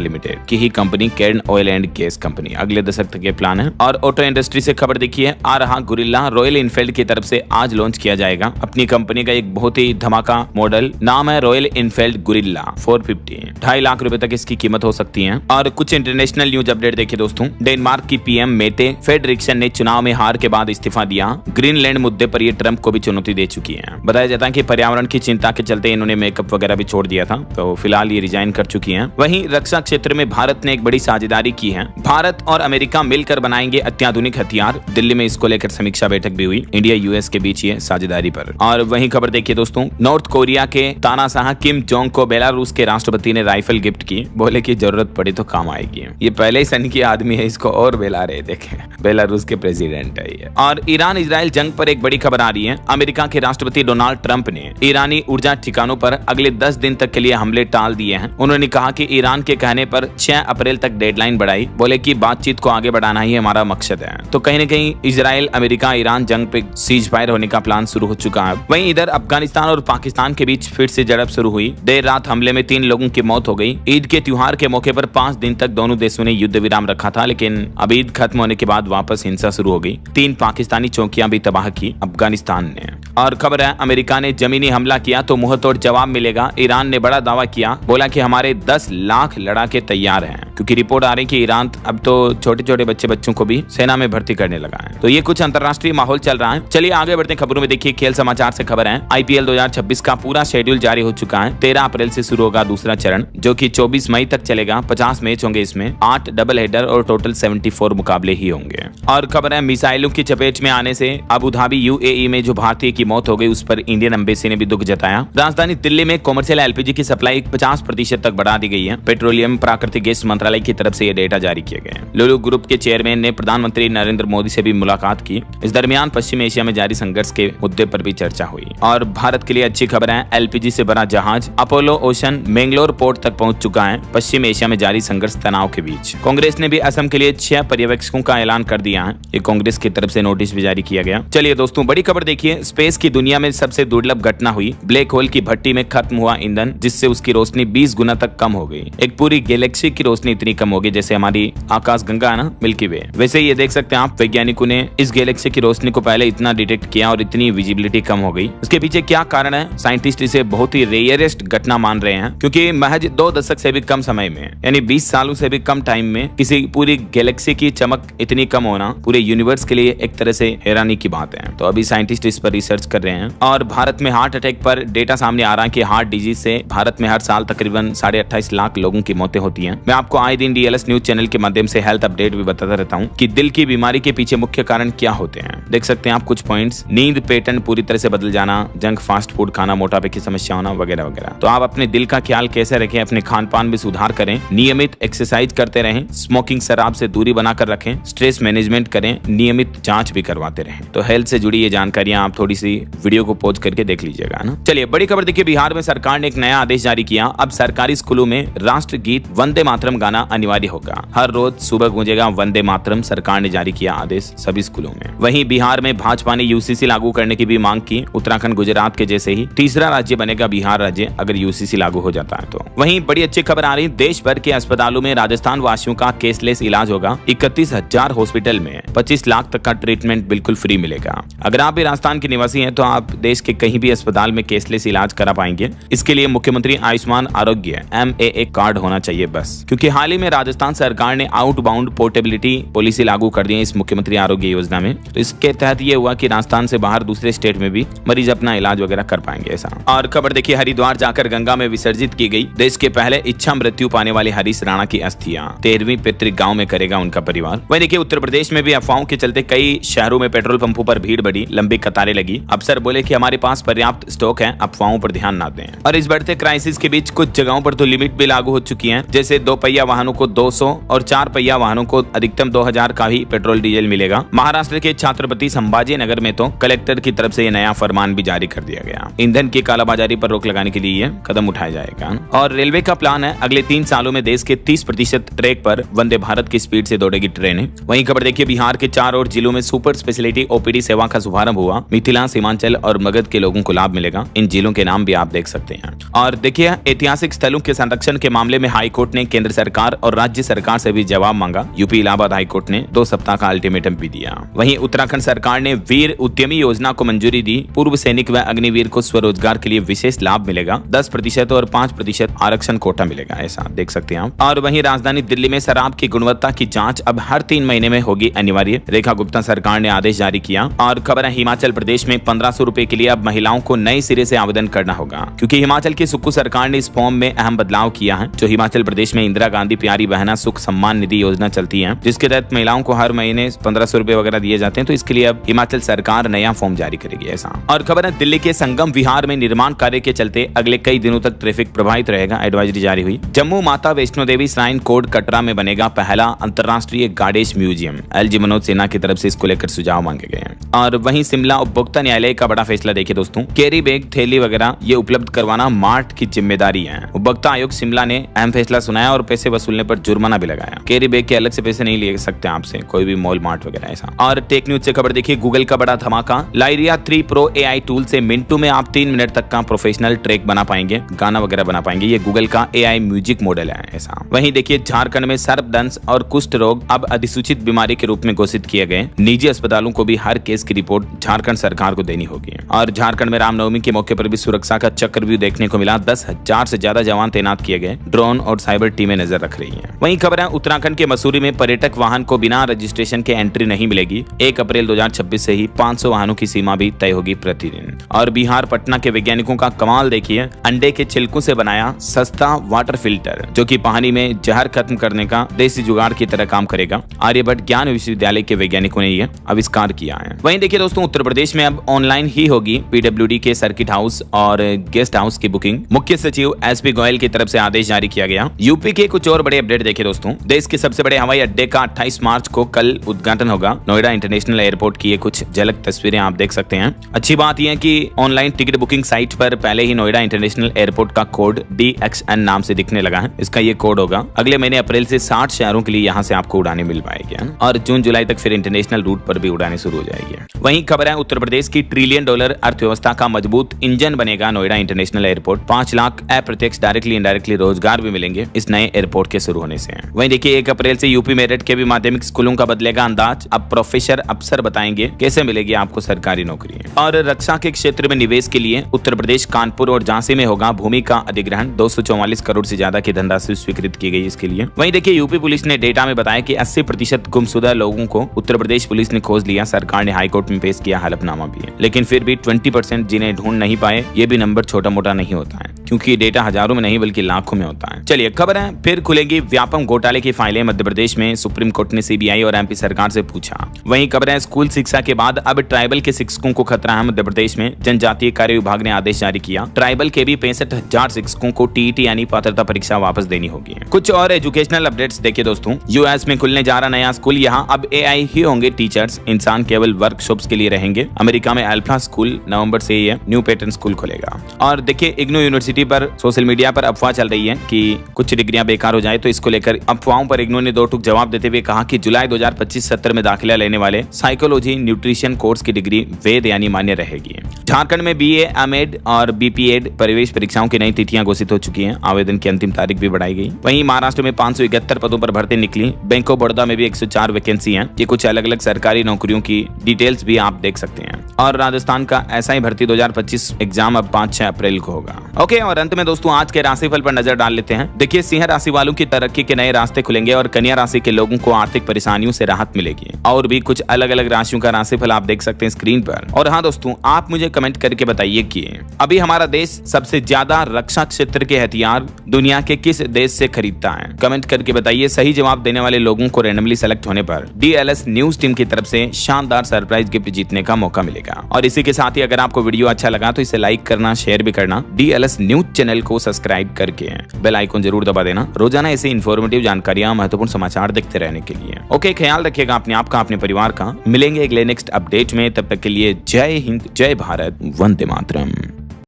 लिमिटेड की ही company Cairn oil and gas company. अगले दशक तक ये प्लान है। और ऑटो इंडस्ट्री से खबर देखिए, आ रहा गुरिल्ला रॉयल इनफील्ड की तरफ से आज लॉन्च किया जाएगा अपनी कंपनी का एक बहुत ही धमाका मॉडल। नाम है रॉयल इनफील्ड गुरिल्ला 450। 2.5 लाख रुपए तक इसकी कीमत हो सकती है। और कुछ इंटरनेशनल न्यूज अपडेट देखिए दोस्तों। डेनमार्क की पीएम मेटे फेडरिक्सन ने चुनाव में हार के बाद इस्तीफा दिया। ग्रीनलैंड मुद्दे पर ये ट्रंप को भी चुनौती दे चुकी है। बताया जाता है कि पर्यावरण की चिंता के चलते इन्होंने मेकअप वगैरह भी छोड़ दिया था, तो फिलहाल ये रिजाइन कर चुकी हैं। वहीं रक्षा क्षेत्र में भारत ने एक बड़ी साझेदारी की है। भारत और अमेरिका मिलकर बनाएंगे अत्याधुनिक हथियार। दिल्ली में इसको लेकर समीक्षा बैठक भी हुई इंडिया यूएस के बीच ये साझेदारी पर। और वहीं खबर देखिए दोस्तों, नॉर्थ कोरिया के तानाशाह किम जोंग को बेलारूस के राष्ट्रपति ने राइफल गिफ्ट की। बोले कि जरूरत पड़ी तो काम आएगी। ये पहले ही सन की आदमी है, इसको और बेला रहे देखे। बेलारूस के प्रेसिडेंट है ये। और ईरान इजराइल जंग पर एक बड़ी खबर आ रही है। अमेरिका के राष्ट्रपति डोनाल्ड ट्रंप ने ईरानी ऊर्जा ठिकानों पर अगले 10 दिन तक के लिए हमले टाल दिए हैं। उन्होंने कहा कि ईरान के कहने पर 6 अप्रैल तक डेडलाइन बढ़ाई। बोले कि बातचीत को आगे बढ़ाना ही हमारा मकसद है। तो कहीं न कहीं इजराइल अमेरिका ईरान जंग पे सीज फायर होने का प्लान शुरू हो चुका है। वहीं इधर अफगानिस्तान और पाकिस्तान के बीच फिर से झड़प शुरू हुई। देर रात हमले में 3 लोगों की मौत हो गई। ईद के त्योहार के मौके पर 5 दिन तक दोनों देशों ने युद्ध विराम रखा था, लेकिन अब ईद खत्म होने के बाद वापस हिंसा शुरू हो गई। 3 पाकिस्तानी चौकियां भी तबाह की अफगानिस्तान ने। और खबर है, अमेरिका ने जमीनी हमला किया तो मुंहतोड़ जवाब मिलेगा। ईरान ने बड़ा दावा किया, बोला कि हमारे 10 लाख लड़ाके तैयार हैं, क्योंकि रिपोर्ट आ रही कि ईरान अब तो छोटे छोटे बच्चों को भी सेना में भर्ती करने लगा है। तो ये कुछ अंतर्राष्ट्रीय माहौल चल रहा है। चलिए आगे बढ़ते हैं खबरों में। देखिए खेल समाचार से खबर है, आईपीएल 2026 का पूरा शेड्यूल जारी हो चुका है। 13 अप्रैल से शुरू होगा दूसरा चरण, जो कि 24 मई तक चलेगा। 50 मैच होंगे इसमें, 8 डबल हेडर और टोटल 74 मुकाबले ही होंगे। और खबर है, मिसाइलों की चपेट में आने से अबू धाबी यूएई में जो भारतीय की मौत हो गई, उस पर इंडियन एम्बेसी ने भी दुख जताया। राजधानी दिल्ली में कॉमर्शियल एलपीजी की सप्लाई 50% तक बढ़ा दी गई है। पेट्रोलियम प्राकृतिक गैस मंत्रालय की तरफ से ये डेटा जारी किए गए। लुलु ग्रुप के चेयरमैन ने प्रधानमंत्री नरेंद्र मोदी से भी मुलाकात की। इस दरमियान पश्चिम एशिया में जारी संघर्ष के मुद्दे पर भी चर्चा हुई। और भारत के लिए अच्छी खबर है, एलपीजी से भरा जहाज अपोलो ओशन मैंगलोर पोर्ट तक पहुंच चुका है। पश्चिम एशिया में जारी संघर्ष तनाव के बीच कांग्रेस ने भी असम के लिए 6 पर्यवेक्षकों का ऐलान कर दिया है। ये कांग्रेस की तरफ से नोटिस भी जारी किया गया। चलिए दोस्तों, बड़ी खबर देखिए, स्पेस की दुनिया में सबसे दुर्लभ घटना हुई। ब्लैक होल की भट्टी में खत्म हुआ ईंधन, जिससे उसकी रोशनी 20 गुना तक कम हो गई। एक पूरी गैलेक्सी की रोशनी इतनी कम हो गई जैसे हमारी आकाश गंगा है ना, मिल्की वे। वैसे ये देख सकते हैं आप, वैज्ञानिकों ने इस गैलेक्सी की रोशनी को पहले इतना डिटेक्ट किया और इतनी विजिबिलिटी कम हो गई। इसके पीछे क्या कारण है? साइंटिस्ट इसे बहुत ही रेयरेस्ट घटना मान रहे हैं, क्योंकि महज 2 दशक से भी कम समय में, यानी 20 सालों से भी कम टाइम में किसी पूरी गैलेक्सी की चमक इतनी कम होना पूरे यूनिवर्स के लिए एक तरह से हैरानी की बात है। तो अभी साइंटिस्ट इस पर रिसर्च कर रहे हैं। और भारत में हार्ट अटैक पर डेटा सामने आ रहा है कि हार्ट डिजीज से भारत में हर साल तकरीबन 28.5 लाख लोगों की मौतें होती हैं। मैं आपको आए दिन डीएलएस न्यूज चैनल के माध्यम से हेल्थ अपडेट भी बताता रहता हूं कि दिल की बीमारी के पीछे मुख्य कारण क्या होते हैं। देख सकते हैं आप कुछ पॉइंट्स, नींद पैटर्न पूरी तरह से बदल जाना, जंक फास्ट फूड खाना, मोटापे की समस्या होना वगैरह वगैरह। तो आप अपने दिल का ख्याल कैसे रखें? अपने खान पान में सुधार करें, नियमित एक्सरसाइज करते रहें, स्मोकिंग शराब से दूरी बनाकर रखें, स्ट्रेस मैनेजमेंट करें, नियमित जांच भी करवाते रहें। तो हेल्थ से जुड़ी ये जानकारियां आप थोड़ी सी वीडियो को पॉज करके देख लीजिएगा ना। चलिए बड़ी खबर देखिए, बिहार में सरकार ने एक नया आदेश जारी किया। अब सरकारी स्कूलों में राष्ट्र गीत वंदे मातरम गाना अनिवार्य होगा। हर रोज सुबह गूंजेगा वंदे मातरम। सरकार ने जारी किया आदेश सभी स्कूलों में। वहीं बिहार में भाजपा ने यूसीसी लागू करने की भी मांग की। उत्तराखंड गुजरात के जैसे ही तीसरा राज्य बनेगा बिहार राज्य, अगर यूसीसी लागू हो जाता है तो। वहीं बड़ी अच्छी खबर आ रही, देश भर के अस्पतालों में राजस्थान वासियों का केसलेस इलाज होगा। 31,000 हॉस्पिटल में 25 लाख तक का ट्रीटमेंट बिल्कुल फ्री मिलेगा। अगर आप भी राजस्थान के निवासी हैं तो आप देश के कहीं भी अस्पताल में केसलेस इलाज करा पाएंगे। इसके लिए मुख्यमंत्री आयुष्मान आरोग्य MAA कार्ड होना चाहिए बस, क्योंकि हाल ही में राजस्थान सरकार ने आउटबाउंड पोर्टेबिलिटी पॉलिसी लागू कर दी है इस मुख्यमंत्री आरोग्य योजना में। तो इसके तहत ये हुआ कि राजस्थान से बाहर दूसरे स्टेट में भी मरीज अपना इलाज वगैरह कर पाएंगे ऐसा। और खबर देखिए, हरिद्वार जाकर गंगा में विसर्जित की गई देश के पहले इच्छा मृत्यु पाने वाले हरीश राणा की अस्थियां। 13वीं पैतृक गांव में करेगा उनका परिवार। वहीं देखिए, उत्तर प्रदेश में भी अफवाहों के चलते कई शहरों में पेट्रोल पंपों पर भीड़ बढ़ी, लंबी कतारें लगी। अफसर बोले कि हमारे पास पर्याप्त स्टॉक है, अफवाहों पर ध्यान न दें। और इस बढ़ते क्राइसिस के बीच कुछ जगहों पर तो लिमिट भी लागू हो चुकी है, जैसे 2 पहिया वाहनों को 200 और 4 पहिया वाहनों को अधिकतम 2000 का ही पेट्रोल डीजल मिलेगा। महाराष्ट्र के छत्रपति संभाजी नगर में तो कलेक्टर की तरफ से ये नया फरमान भी जारी कर दिया गया। ईंधन की कालाबाजारी पर रोक लगाने के लिए ये कदम उठाया जाएगा। और रेलवे का प्लान है, अगले 3 सालों में देश के 30% ट्रैक पर वंदे भारत की स्पीड से दौड़ेगी ट्रेनें। वहीं खबर देखिए, बिहार के 4 और जिलों में सुपर स्पेशलिटी OPD सेवा का शुभारंभ हुआ। मिथिला, सीमांचल और मगध के लोगों को लाभ मिलेगा। इन जिलों के परिणाम भी आप देख सकते हैं। और देखिए, ऐतिहासिक स्थलों के संरक्षण के मामले में हाईकोर्ट ने केंद्र सरकार और राज्य सरकार से भी जवाब मांगा। यूपी इलाहाबाद हाईकोर्ट ने 2 सप्ताह का अल्टीमेटम भी दिया। वहीं उत्तराखंड सरकार ने वीर उद्यमी योजना को मंजूरी दी। पूर्व सैनिक व अग्निवीर को स्वरोजगार के लिए विशेष लाभ मिलेगा। 10% और 5% आरक्षण कोटा मिलेगा, ऐसा देख सकते हैं आप। और वहीं राजधानी दिल्ली में शराब की गुणवत्ता की जांच अब हर 3 महीने में होगी अनिवार्य। रेखा गुप्ता सरकार ने आदेश जारी किया। और खबर है, हिमाचल प्रदेश में 1500 रुपए के लिए अब महिलाओं को नए सिरे से आवेदन करना होगा, क्योंकि हिमाचल की सुक्खू सरकार ने इस फॉर्म में अहम बदलाव किया है। जो हिमाचल प्रदेश में इंदिरा गांधी प्यारी बहना सुख सम्मान निधि योजना चलती है, जिसके तहत महिलाओं को हर महीने 1500 रुपए वगैरह दिए जाते हैं, तो इसके लिए अब हिमाचल सरकार नया फॉर्म जारी करेगी, ऐसा। और खबर है, दिल्ली के संगम विहार में निर्माण कार्य के चलते अगले कई दिनों तक ट्रैफिक प्रभावित रहेगा, एडवाइजरी जारी हुई। जम्मू माता वैष्णो देवी श्राइन कोड कटरा में बनेगा पहला अंतर्राष्ट्रीय गार्डेज म्यूजियम। एलजी मनोज सिन्हा की तरफ से इसको लेकर सुझाव मांगे गए हैं। और वहीं शिमला उपभोक्ता न्यायालय का बड़ा फैसला देखिए दोस्तों, कैरी बैग, थैली वगैरह ये उपलब्ध करवाना मार्ट की जिम्मेदारी है। उपभोक्ता आयोग शिमला ने अहम फैसला सुनाया और पैसे वसूलने पर जुर्माना भी लगाया। कैरी बैग के अलग से पैसे नहीं ले सकते आपसे कोई भी मॉल मार्ट वगैरह, ऐसा। और टेक न्यूज से खबर देखिए, गूगल का बड़ा धमाका। लाइरिया 3 प्रो AI टूल से मिनटों में आप 3 मिनट तक का प्रोफेशनल ट्रैक बना पाएंगे, गाना वगैरह बना पाएंगे। ये गूगल का AI म्यूजिक मॉडल है, ऐसा। वहीं देखिए, झारखंड में सर्पदंश और कुष्ठ रोग अब अधिसूचित बीमारी के रूप में घोषित किए गए। निजी अस्पतालों को भी हर केस की रिपोर्ट झारखंड सरकार को देनी होगी। और झारखंड में रामनवमी के मौके पर भी सुरक्षा का चक्रव्यूह देखने को मिला। 10,000 से ज्यादा जवान तैनात किए गए। ड्रोन और साइबर टीमें नजर रख रही हैं। वहीं खबर है, उत्तराखंड के मसूरी में पर्यटक वाहन को बिना रजिस्ट्रेशन के एंट्री नहीं मिलेगी। 1 अप्रैल 2026 से ही 500 वाहनों की सीमा भी तय होगी प्रतिदिन। और बिहार पटना के वैज्ञानिकों का कमाल देखिए, अंडे के छिलकों से बनाया सस्ता वाटर फिल्टर, जो कि पानी में जहर खत्म करने का देसी जुगाड़ की तरह काम करेगा। आर्यभट्ट ज्ञान विश्वविद्यालय के वैज्ञानिकों ने यह आविष्कार किया है। वहीं देखिए दोस्तों, उत्तर प्रदेश में अब ऑनलाइन ही होगी PWD के सर्किट हाउस और गेस्ट हाउस की बुकिंग। मुख्य सचिव SP गोयल की तरफ से आदेश जारी किया गया। यूपी के कुछ और बड़े अपडेट देखिए दोस्तों, देश के सबसे बड़े हवाई अड्डे का 28 मार्च को कल उद्घाटन होगा। नोएडा इंटरनेशनल एयरपोर्ट की ये कुछ झलक तस्वीरें आप देख सकते हैं। अच्छी बात यह है कि ऑनलाइन टिकट बुकिंग साइट पर पहले ही नोएडा इंटरनेशनल एयरपोर्ट का कोड DXN नाम से दिखने लगा है। इसका ये कोड होगा। अगले महीने अप्रैल से 60 शहरों के लिए यहाँ से आपको उड़ानें मिल पाएगी और जून जुलाई तक फिर इंटरनेशनल रूट पर भी उड़ानें शुरू हो जाएगी। वहीं खबर है, उत्तर प्रदेश की $1 ट्रिलियन अर्थव्यवस्था का मजबूत इंजन बनेगा नोएडा इंटरनेशनल एयरपोर्ट। 5 लाख अप्रत्यक्ष डायरेक्टली इनडायरेक्टली रोजगार भी मिलेंगे इस नए एयरपोर्ट के शुरू होने से। वहीं देखिए, 1 अप्रैल से यूपी मेरठ के भी माध्यमिक स्कूलों का बदलेगा अंदाज। अब प्रोफेसर अफसर बताएंगे कैसे मिलेगी आपको सरकारी नौकरी। और रक्षा के क्षेत्र में निवेश के लिए उत्तर प्रदेश कानपुर और झांसी में होगा भूमि का अधिग्रहण। 244 करोड़ से ज्यादा की धनराशि स्वीकृत की गई इसके लिए। वहीं देखिए, यूपी पुलिस ने डेटा में बताया कि 80% गुमशुदा लोगों को उत्तर प्रदेश पुलिस ने खोज लिया। सरकार ने हाईकोर्ट में पेश किया हलफनामा भी है, लेकिन फिर भी 20% जिन्हें ढूंढ नहीं पाए, ये भी नंबर छोटा मोटा नहीं होता है, क्योंकि डेटा हजारों में नहीं बल्कि लाखों में होता है। चलिए, खबर है, फिर खुलेगी व्यापम घोटाले की फाइलें। मध्य प्रदेश में सुप्रीम कोर्ट ने CBI और MP सरकार से पूछा। वहीं खबर है, स्कूल शिक्षा के बाद अब ट्राइबल के शिक्षकों को खतरा है। मध्य प्रदेश में जनजातीय कार्य विभाग ने आदेश जारी किया। ट्राइबल के भी 65,000 शिक्षकों को TET यानी पात्रता परीक्षा वापस देनी होगी। कुछ और एजुकेशनल अपडेट्स देखिए दोस्तों, US में खुलने जा रहा नया स्कूल। यहाँ अब AI ही होंगे टीचर्स, इंसान केवल वर्कशॉप्स के लिए रहेंगे। अमेरिका में अल्फा स्कूल नवंबर से ये न्यू पैटर्न स्कूल खुलेगा। और देखिए, इग्नू यूनिवर्सिटी पर सोशल मीडिया पर अफवाह चल रही है कि कुछ डिग्रियां बेकार हो जाए, तो इसको लेकर अफवाहों पर इग्नू ने 2 टूक जवाब देते हुए कहा कि जुलाई 2025 सत्र में दाखिला लेने वाले साइकोलॉजी न्यूट्रिशन कोर्स की डिग्री वैध यानी मान्य रहेगी। झारखंड में BA, MEd और BPEd प्रवेश परीक्षाओं की नई तिथियां घोषित हो चुकी हैं। आवेदन की अंतिम तारीख भी बढ़ाई गई। वहीं महाराष्ट्र में 571 पदों पर भर्ती निकली। बैंक ऑफ बड़ौदा में भी 104 वैकेंसी हैं। ये कुछ अलग अलग सरकारी नौकरियों की डिटेल्स भी आप देख सकते हैं। और राजस्थान का SI भर्ती 2025 एग्जाम अब 5-6 अप्रैल को होगा। ओके, और अंत में दोस्तों आज के राशिफल पर नजर डाल लेते हैं। देखिए, सिंह राशि वालों की तरक्की के नए रास्ते खुलेंगे और कन्या राशि के लोगों को आर्थिक परेशानियों से राहत मिलेगी। और भी कुछ अलग अलग राशियों का राशिफल आप देख सकते हैं स्क्रीन पर। और हाँ दोस्तों, आप मुझे कमेंट करके बताइए कि अभी हमारा देश सबसे ज्यादा रक्षा क्षेत्र के हथियार दुनिया के किस देश से खरीदता है। कमेंट करके बताइए। सही जवाब देने वाले लोगों को रैंडमली सेलेक्ट होने पर DLS न्यूज टीम की तरफ से शानदार सरप्राइज गिफ्ट जीतने का मौका मिलेगा। और इसी के साथ ही अगर आपको वीडियो अच्छा लगा तो इसे लाइक करना, शेयर भी करना। DLS न्यूज चैनल को सब्सक्राइब करके बेल आइकन जरूर दबा देना। रोजाना ऐसे इन्फॉर्मेटिव जानकारियां, महत्वपूर्ण समाचार देखते रहने के लिए। ओके, ख्याल रखिएगा अपने आप का, अपने परिवार का। मिलेंगे अगले नेक्स्ट अपडेट में। तब तक के लिए जय हिंद, जय भारत, वंदे मातरम।